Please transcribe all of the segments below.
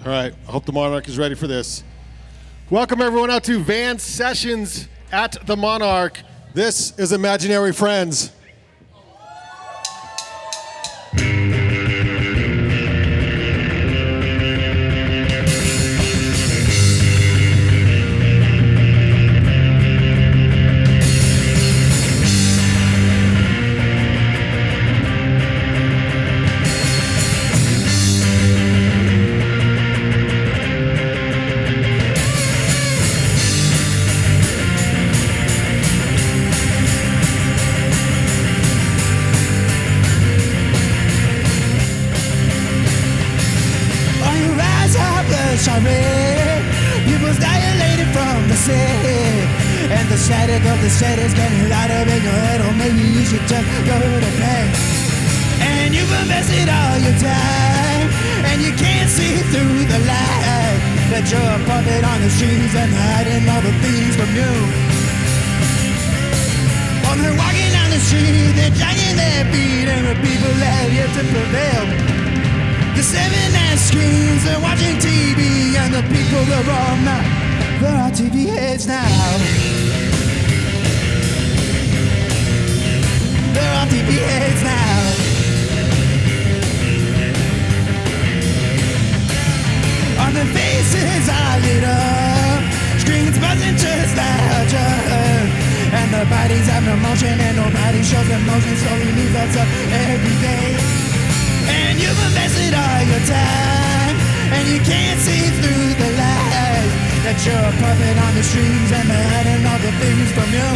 All right, I hope the Monarch is ready for this. Welcome everyone out to Van Sessions at the Monarch. This is Imaginary Friendz. People's dilated from the sea, and the static of the set is getting louder in your head. Or maybe you should just go to bed. And you've invested all your time, and you can't see through the light, that you're a puppet on the streets and hiding all the things from you. While they're walking down the street, they're dragging their feet, and the people have yet to prevail. The 7-9 screens, they're watching TV, and the people, they're on TV heads now. They're on TV heads now. On their faces are lit up, screens buzzing just larger, and their bodies have no motion, and nobody shows emotion, so we lose ourselves every day. And you've invested all your time, and you can't see through the lies, that you're a puppet on the strings, and they're hiding all the things from you.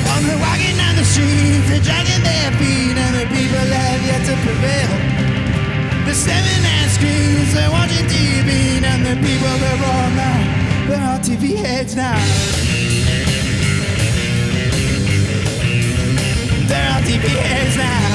While they're walking down the streets, they're dragging their feet, and the people have yet to prevail. The 7-9 screens, they're watching TV, and the people, they're on TV heads now. They're on TV heads now.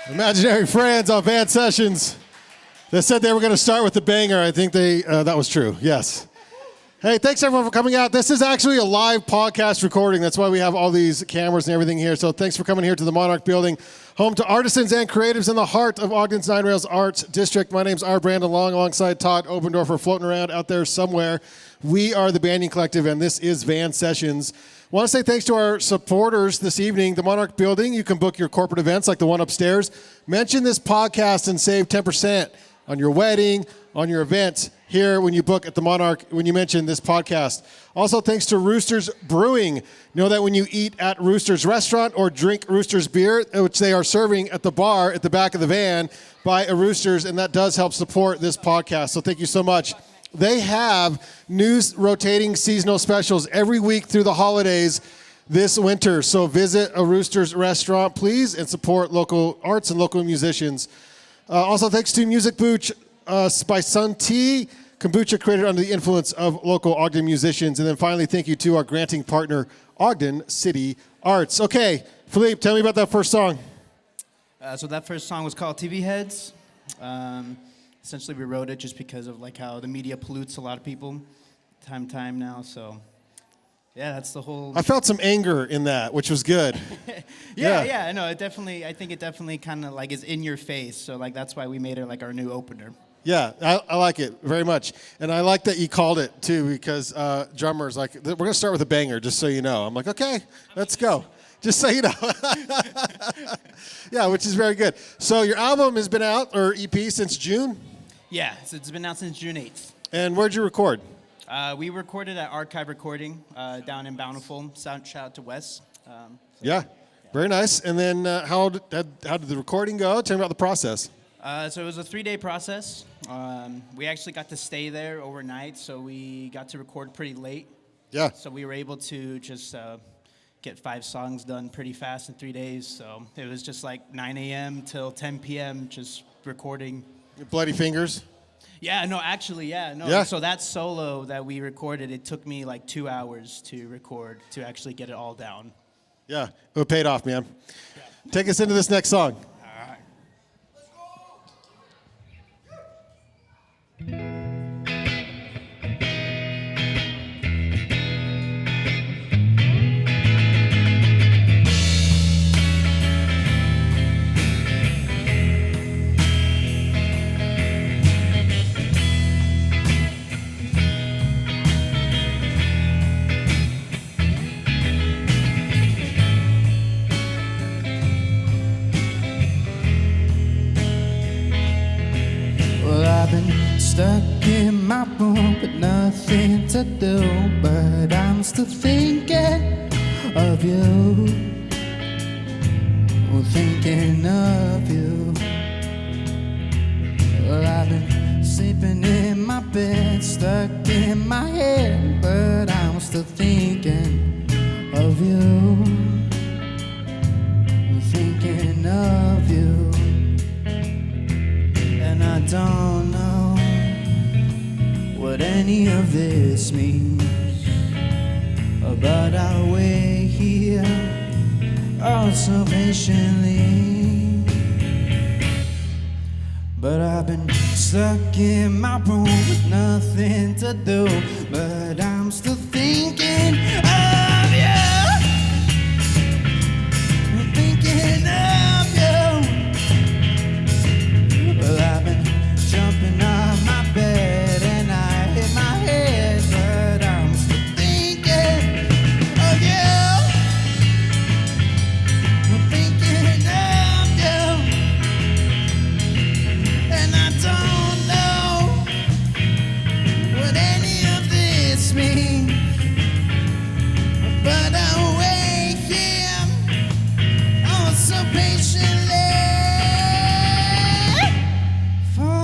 Imaginary Friendz on Van Sessions. They said they were going to start with the banger. I think that was true. Yes. Hey, thanks everyone for coming out. This is actually a live podcast recording. That's why we have all these cameras and everything here. So thanks for coming here to the Monarch Building, home to artisans and creatives in the heart of Ogden's Nine Rails Arts District. My name's Brandon Long, alongside Todd Oberndorfer, floating around out there somewhere. We are the Banyan Collective, and this is Van Sessions. I want to say thanks to our supporters this evening, the Monarch Building. You can book your corporate events like the one upstairs. Mention this podcast and save 10%. on your wedding, on your event here when you book at the Monarch, when you mention this podcast. Also, thanks to Roosters Brewing. Know that when you eat at Roosters Restaurant or drink Roosters beer, which they are serving at the bar at the back of the van, buy a Roosters, and that does help support this podcast. So thank you so much. They have new rotating seasonal specials every week through the holidays this winter. So visit a Roosters restaurant, please, and support local arts and local musicians. Also, thanks to Music Booch by Sun Tea, kombucha created under the influence of local Ogden musicians. And then finally, thank you to our granting partner, Ogden City Arts. Okay, Philippe, tell me about that first song. So that first song was called TV Heads. Essentially, we wrote it just because of like how the media pollutes a lot of people time now. So, yeah, that's the whole. I felt some anger in that, which was good. yeah. No, I think it definitely kind of like is in your face. So like that's why we made it like our new opener. Yeah, I like it very much. And I like that you called it, too, because drummers, like, we're going to start with a banger, just so you know. I'm like, okay, let's go. Just so you know. Yeah, which is very good. So your album has been out, or EP, since June? Yeah, so it's been out since June 8th. And where'd you record? We recorded at Archive Recording down in Bountiful. Shout out to Wes. Yeah, very nice. And then how did the recording go? Tell me about the process. So it was a 3-day process. We actually got to stay there overnight, so we got to record pretty late. Yeah. So we were able to just get 5 songs done pretty fast in 3 days. So it was just like 9 a.m. till 10 p.m. just recording. Your bloody fingers? Yeah, no, actually, yeah. No. Yeah. So that solo that we recorded, it took me like 2 hours to record to actually get it all down. Yeah, it paid off, man. Yeah. Take us into this next song. Stuck in my room with nothing to do, but I'm still thinking of you. Thinking of you. Well, I've been sleeping in my bed, stuck in my head, but I'm still thinking of you. Thinking of you. And I don't know what any of this means, but I'll wait here, oh so patiently. But I've been stuck in my room with nothing to do, but I'm still thinking of you. I'm thinking of you. Well, I've been jumping off my bed and I hit my head, but I'm still thinking of you. I'm thinking of you. And I don't know what any of this means, but I'll wait here, oh so patiently. But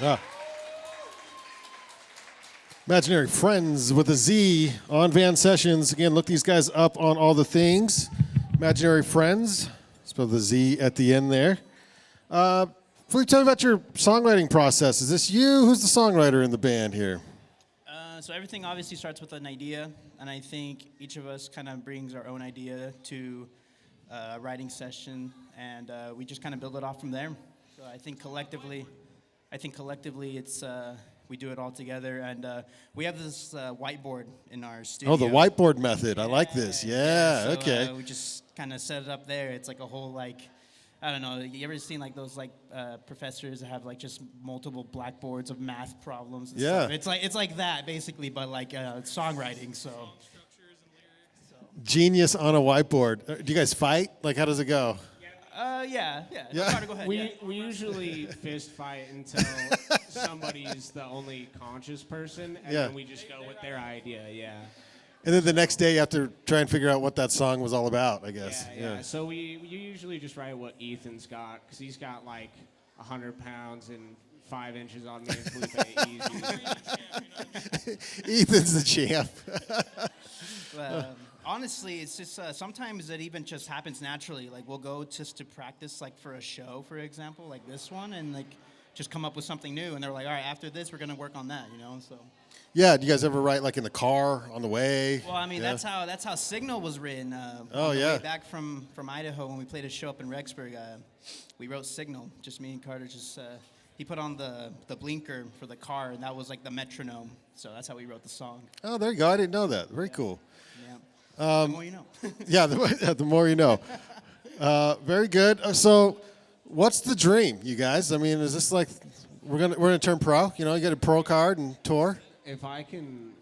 Yeah. Imaginary Friendz with a Z on Van Sessions. Again, look these guys up on all the things. Imaginary Friendz. Spell the Z at the end there. Please tell me about your songwriting process. Is this you? Who's the songwriter in the band here? So everything obviously starts with an idea, and I think each of us kind of brings our own idea to a writing session, and we just kind of build it off from there. So I think collectively, it's we do it all together, and we have this whiteboard in our studio. Oh, the whiteboard method. I like this. Yeah, So, okay. we just kind of set it up there. It's like a whole like, I don't know. You ever seen like those like professors that have like just multiple blackboards of math problems? And Yeah. stuff? It's like that basically, but like songwriting. So. Genius on a whiteboard. Do you guys fight? Like, how does it go? Yeah. Yeah. Carter, go ahead. We usually fist fight until somebody's the only conscious person, and Yeah. then we just go with their idea. Yeah. And then the next day you have to try and figure out what that song was all about, I guess. Yeah. So we usually just write what Ethan's got, because he's got like 100 pounds and 5 inches on me and Felipe easy. Ethan's the champ. Honestly, it's just sometimes it even just happens naturally. Like we'll go just to practice, like for a show, for example, like this one, and like just come up with something new. And they're like, all right, after this, we're gonna work on that, you know. So. Yeah, do you guys ever write like in the car on the way? Well, I mean, Yeah. that's how Signal was written. On Oh, the yeah. way back from Idaho when we played a show up in Rexburg, we wrote Signal. Just me and Carter. Just he put on the blinker for the car, and that was like the metronome. So that's how we wrote the song. Oh, there you go. I didn't know that. Very cool. Yeah. The more you know. Yeah, the more you know. Very good. So, what's the dream, you guys? I mean, is this like we're gonna turn pro? You know, you get a pro card and tour. If I can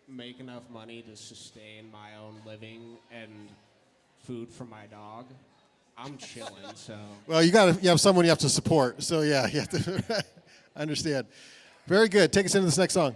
make enough money to sustain my own living and food for my dog, I'm chilling. So. Well, you have someone you have to support. So yeah, you have to. I understand. Very good. Take us into this next song.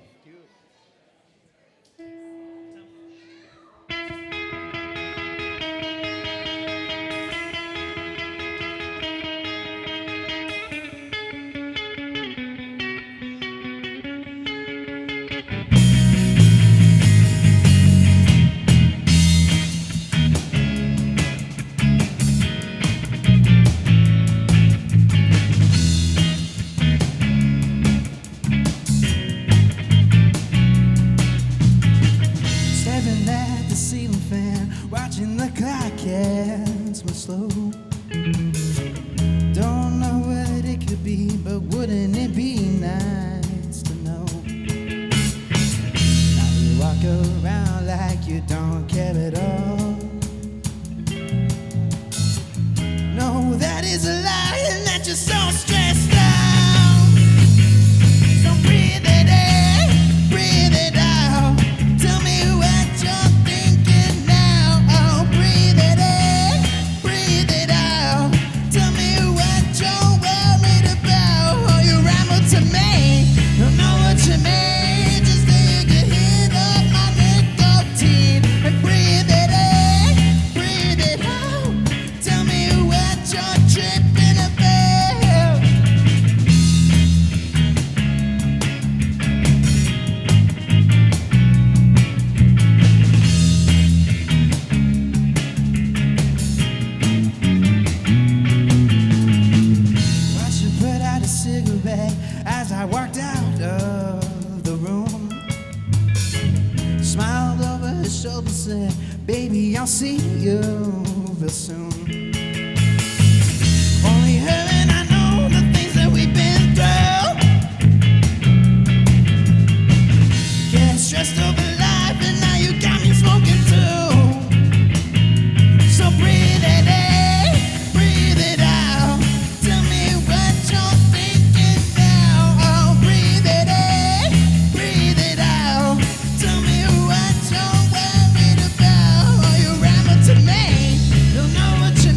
Staring at the ceiling fan, watching the clock as we slow. Don't know what it could be, but wouldn't it be nice to know? Now you walk around like you don't care at all. No, that is a lie, and that you're so stressed out. So breathe it in, breathe it out. Tell me what you're thinking now. Oh, breathe it in, breathe it out. Tell me what you're worried about. Oh, you ramble to me, don't know what you mean. Just take a hit of my nicotine and breathe it in, breathe it out. Tell me what you're tripping about. Watched her put out a cigarette as I walked out of the room. Smiled over her shoulder, said, "Baby, I'll see you real soon." Only her and I know the things that we've been through. Get stressed over life, and now you got me smoking too. So breathe it in, breathe it out. Tell me what you're thinking now. Oh, breathe it in, breathe it out. Tell me what you're worried about. Oh, you ramble to me, don't know what you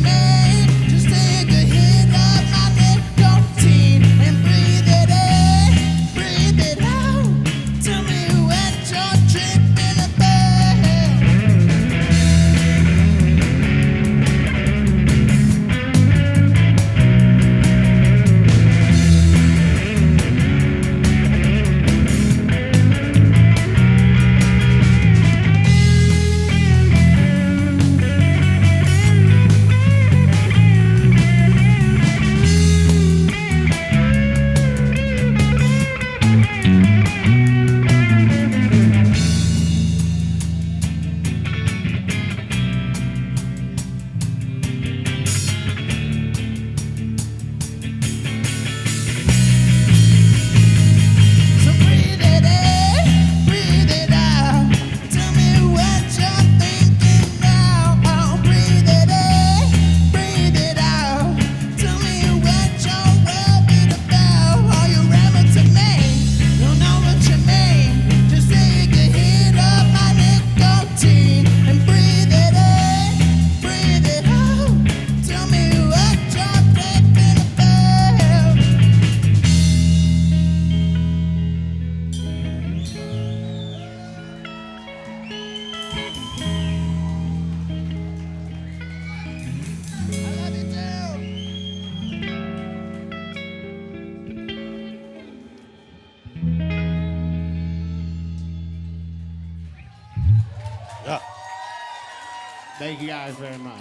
Thank you guys very much.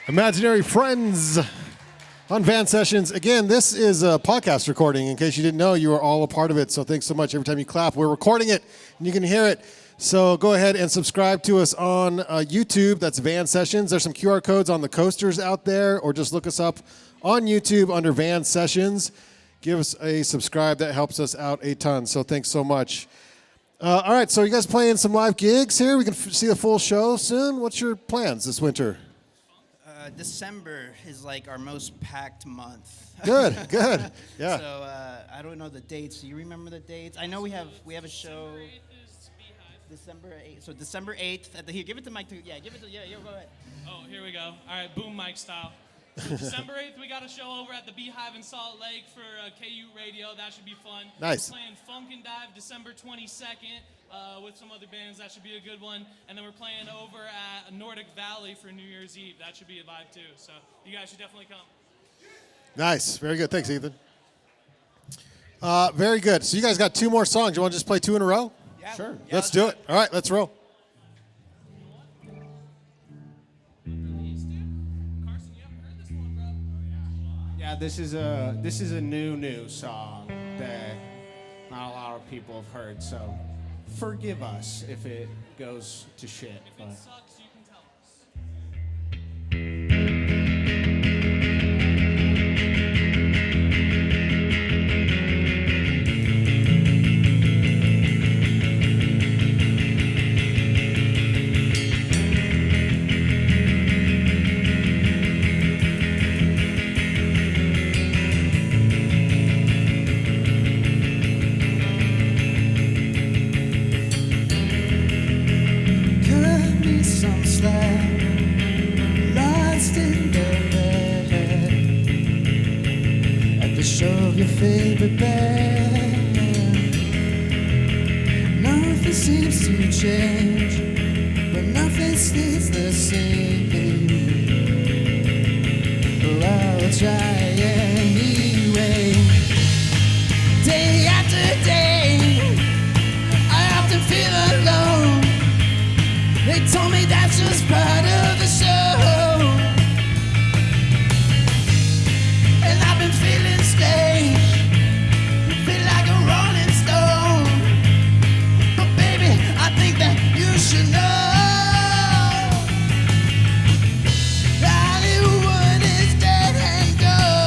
Imaginary Friends on Van Sessions. Again, this is a podcast recording. In case you didn't know, you are all a part of it. So thanks so much. Every time you clap, we're recording it and you can hear it. So go ahead and subscribe to us on YouTube. That's Van Sessions. There's some QR codes on the coasters out there, or just look us up on YouTube under Van Sessions. Give us a subscribe. That helps us out a ton. So thanks so much. All right, so you guys playing some live gigs here? We can see the full show soon. What's your plans this winter? December is like our most packed month. Good. Yeah. So I don't know the dates. Do you remember the dates? I know we have a show. December 8th. So December 8th at the here. Give it to Mike. Go ahead. Oh, here we go. All right, boom mic style. So December 8th, we got a show over at the Beehive in Salt Lake for KU Radio. That should be fun. Nice. We're playing Funk and Dive December 22nd with some other bands. That should be a good one. And then we're playing over at Nordic Valley for New Year's Eve. That should be a vibe too. So you guys should definitely come. Nice. Very good. Thanks, Ethan. Very good. So you guys got 2 more songs. You want to just play 2 in a row? Yeah. Sure. Yeah, Let's do it. All right, let's roll. Yeah, this is a new song that not a lot of people have heard. So forgive us if it goes to shit. If But it sucks, you can tell us. Cut me some slack, lost in the bed at the show of your favorite band. Nothing seems to change, but nothing stays the same. Well, I'll try anyway. Day after day, I often feel alone. They told me that's just part of the show. And I've been feeling strange, feel like a rolling stone. But baby, I think that you should know Hollywood is dead and gone.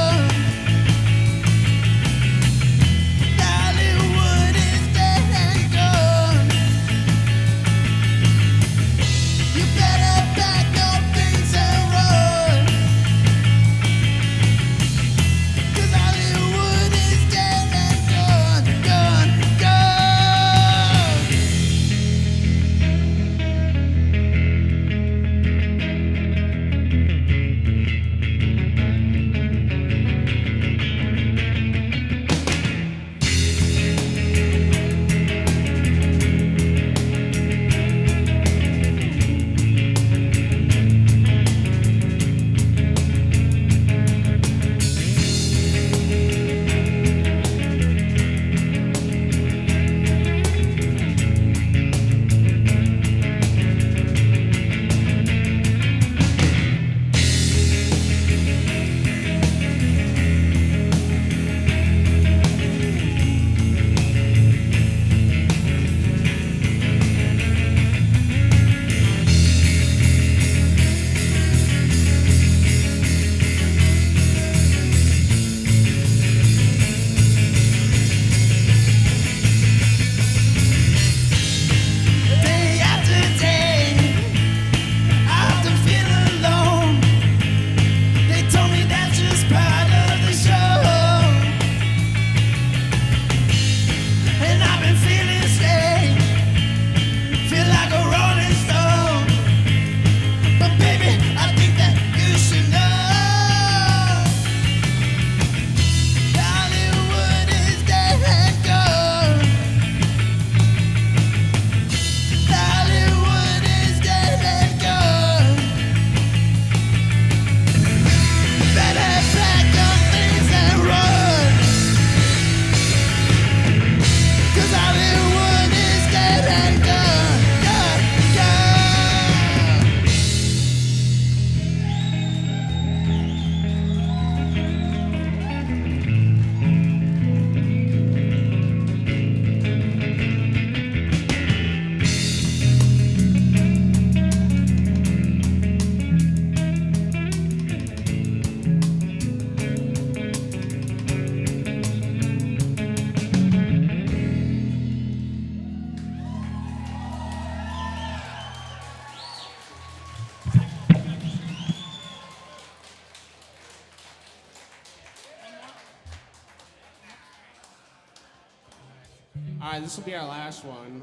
All right, this will be our last one,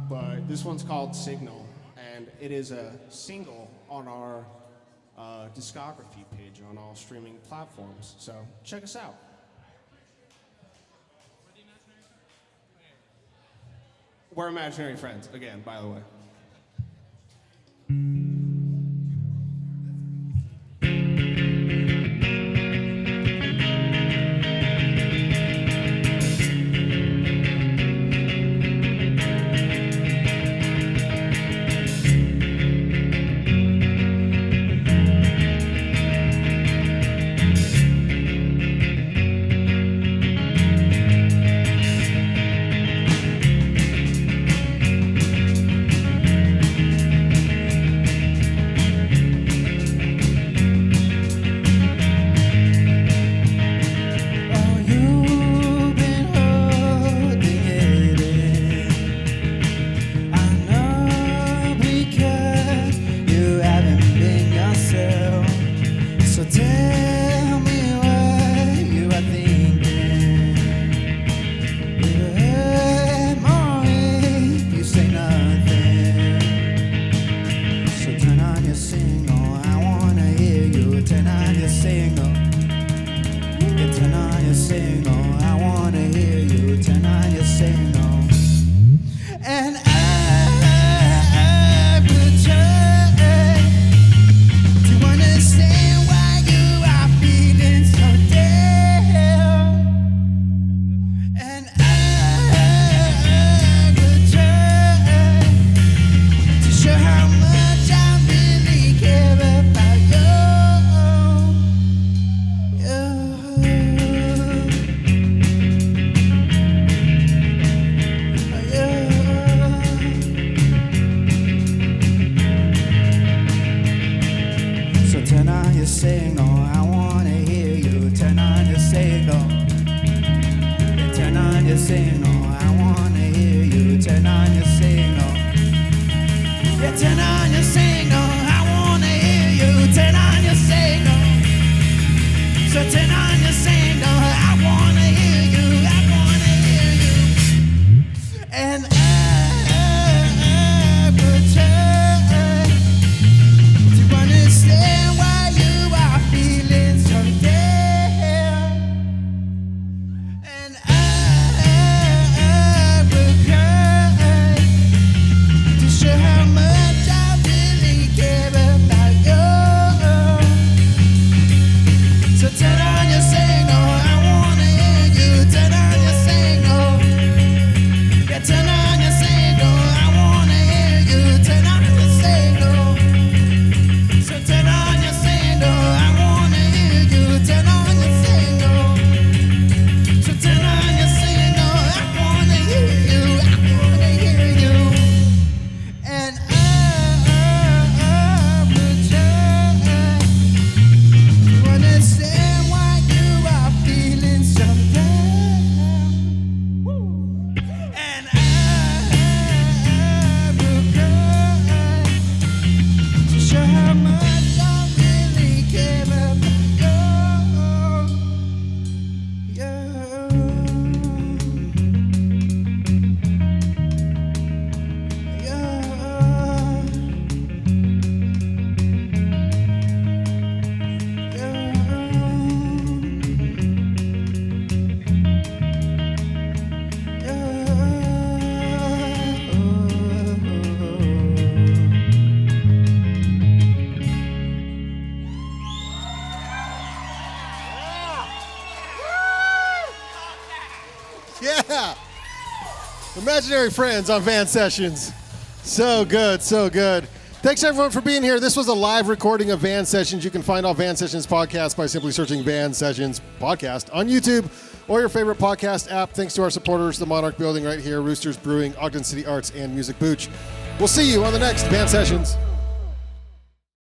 but this one's called Signal, and it is a single on our discography page on all streaming platforms. So check us out. We're Imaginary Friends, again, by the way. Yeah. Imaginary Friends on Van Sessions. So good, so good. Thanks everyone for being here. This was a live recording of Van Sessions. You can find all Van Sessions podcasts by simply searching Van Sessions podcast on YouTube or your favorite podcast app. Thanks to our supporters, the Monarch Building right here, Roosters Brewing, Ogden City Arts, and Music Booch. We'll see you on the next Van Sessions.